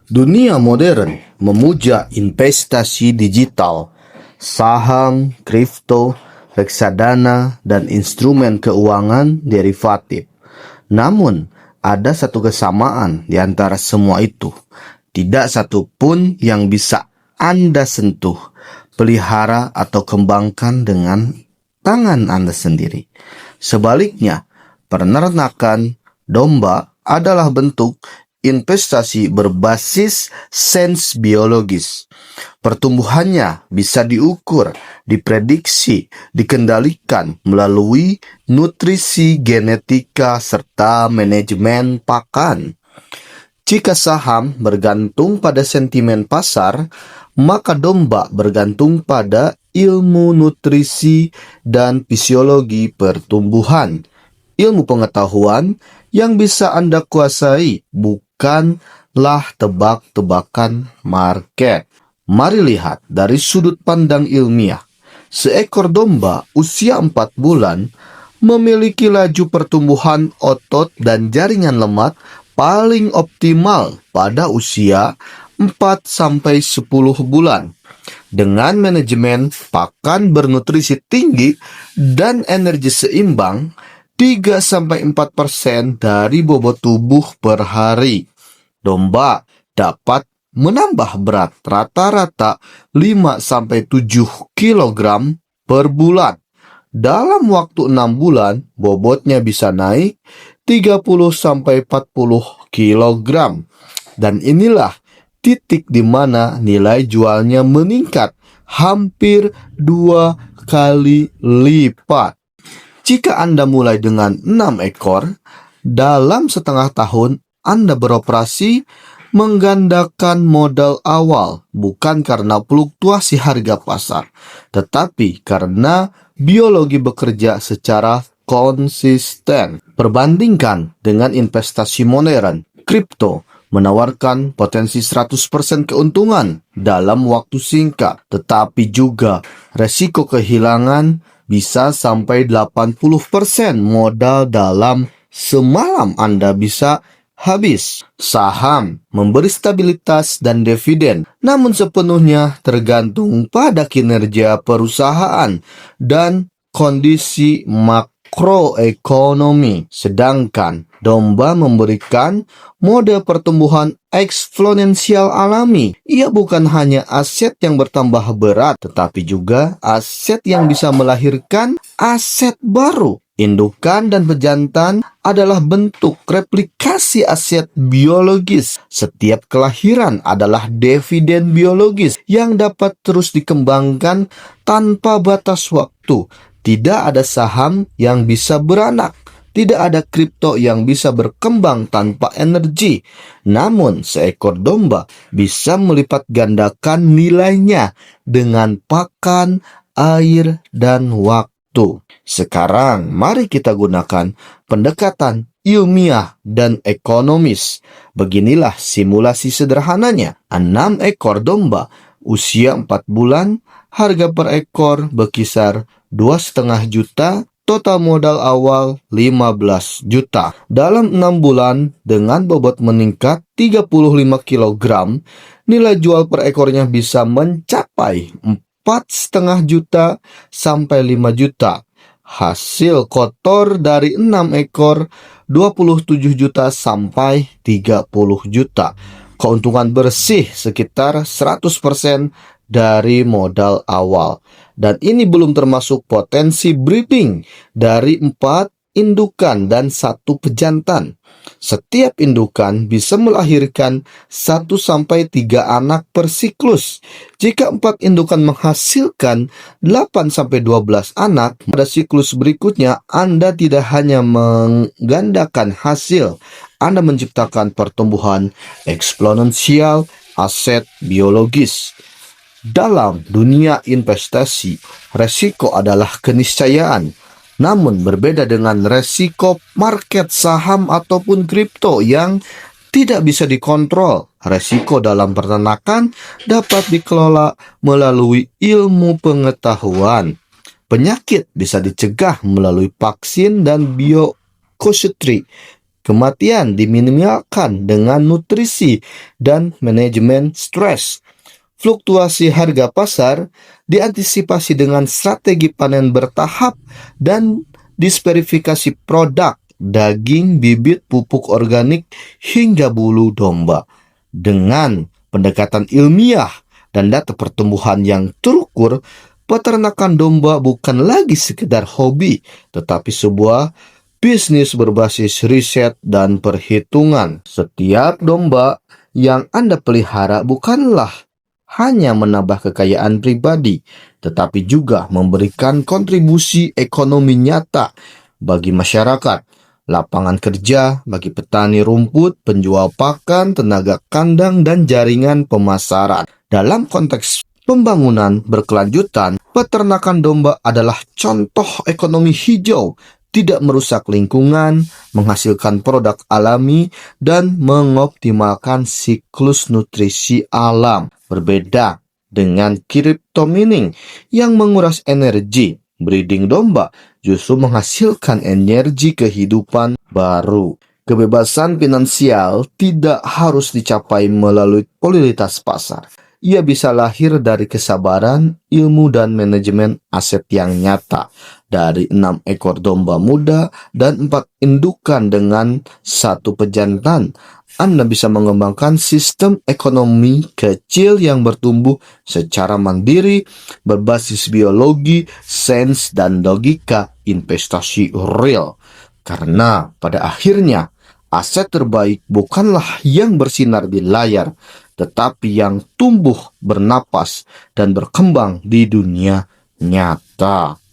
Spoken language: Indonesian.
Dunia modern memuja investasi digital, saham, kripto, reksadana, dan instrumen keuangan derivatif. Namun, ada satu kesamaan di antara semua itu. Tidak satu pun yang bisa Anda sentuh, pelihara, atau kembangkan dengan tangan Anda sendiri. Sebaliknya, peternakan domba adalah bentuk investasi berbasis sains biologis. Pertumbuhannya bisa diukur, diprediksi, dikendalikan melalui nutrisi genetika serta manajemen pakan. Jika saham bergantung pada sentimen pasar, maka domba bergantung pada ilmu nutrisi dan fisiologi pertumbuhan. Ilmu pengetahuan yang bisa Anda kuasai, bukanlah tebak-tebakan market. Mari lihat dari sudut pandang ilmiah. Seekor domba usia 4 bulan memiliki laju pertumbuhan otot dan jaringan lemak paling optimal pada usia 4-10 bulan. Dengan manajemen pakan bernutrisi tinggi dan energi seimbang, 3-4% dari bobot tubuh per hari. Domba dapat menambah berat rata-rata 5-7 kg per bulan. Dalam waktu 6 bulan, bobotnya bisa naik 30-40 kg. Dan inilah titik di mana nilai jualnya meningkat hampir 2 kali lipat. Jika Anda mulai dengan 6 ekor, dalam setengah tahun Anda beroperasi menggandakan modal awal, bukan karena fluktuasi harga pasar, tetapi karena biologi bekerja secara konsisten. Perbandingkan dengan investasi modern, kripto menawarkan potensi 100% keuntungan dalam waktu singkat, tetapi juga resiko kehilangan bisa sampai 80% modal dalam semalam Anda bisa habis. Saham memberi stabilitas dan dividen, namun sepenuhnya tergantung pada kinerja perusahaan dan kondisi makroekonomi. Sedangkan domba memberikan mode pertumbuhan eksponensial alami. Ia bukan hanya aset yang bertambah berat, tetapi juga aset yang bisa melahirkan aset baru. Indukan dan pejantan adalah bentuk replikasi aset biologis. Setiap kelahiran adalah dividen biologis yang dapat terus dikembangkan tanpa batas waktu. Tidak ada saham yang bisa beranak. Tidak ada kripto yang bisa berkembang tanpa energi. Namun, seekor domba bisa melipat gandakan nilainya dengan pakan, air, dan waktu. Sekarang, mari kita gunakan pendekatan ilmiah dan ekonomis. Beginilah simulasi sederhananya. 6 ekor domba usia 4 bulan, harga per ekor berkisar 2,5 juta, total modal awal 15 juta. Dalam 6 bulan, dengan bobot meningkat 35 kg, nilai jual per ekornya bisa mencapai 4,5 juta sampai 5 juta. Hasil kotor dari 6 ekor 27 juta sampai 30 juta. Keuntungan bersih sekitar 100% dari modal awal. Dan ini belum termasuk potensi breeding dari 4 indukan dan 1 pejantan. Setiap indukan bisa melahirkan 1-3 anak per siklus. Jika 4 indukan menghasilkan 8-12 anak, pada siklus berikutnya Anda tidak hanya menggandakan hasil, Anda menciptakan pertumbuhan eksponensial aset biologis. Dalam dunia investasi, resiko adalah keniscayaan. Namun berbeda dengan resiko market saham ataupun kripto yang tidak bisa dikontrol. Resiko dalam peternakan dapat dikelola melalui ilmu pengetahuan. Penyakit bisa dicegah melalui vaksin dan biokosutri. kematian diminimalkan dengan nutrisi dan manajemen stres. Fluktuasi harga pasar diantisipasi dengan strategi panen bertahap dan diversifikasi produk, daging, bibit, pupuk organik, hingga bulu domba. Dengan pendekatan ilmiah dan data pertumbuhan yang terukur, peternakan domba bukan lagi sekedar hobi, tetapi sebuah bisnis berbasis riset dan perhitungan. Setiap domba yang Anda pelihara bukanlah hanya menambah kekayaan pribadi, tetapi juga memberikan kontribusi ekonomi nyata bagi masyarakat, lapangan kerja bagi petani rumput, penjual pakan, tenaga kandang, dan jaringan pemasaran. Dalam konteks pembangunan berkelanjutan, peternakan domba adalah contoh ekonomi hijau, tidak merusak lingkungan, menghasilkan produk alami, dan mengoptimalkan siklus nutrisi alam. Berbeda dengan crypto mining yang menguras energi, breeding domba justru menghasilkan energi kehidupan baru. Kebebasan finansial tidak harus dicapai melalui volatilitas pasar. Ia bisa lahir dari kesabaran, ilmu, dan manajemen aset yang nyata. Dari 6 ekor domba muda dan 4 indukan dengan 1 pejantan, Anda bisa mengembangkan sistem ekonomi kecil yang bertumbuh secara mandiri, berbasis biologi, sains, dan logika investasi real. Karena pada akhirnya, aset terbaik bukanlah yang bersinar di layar, tetapi yang tumbuh, bernapas, dan berkembang di dunia nyata.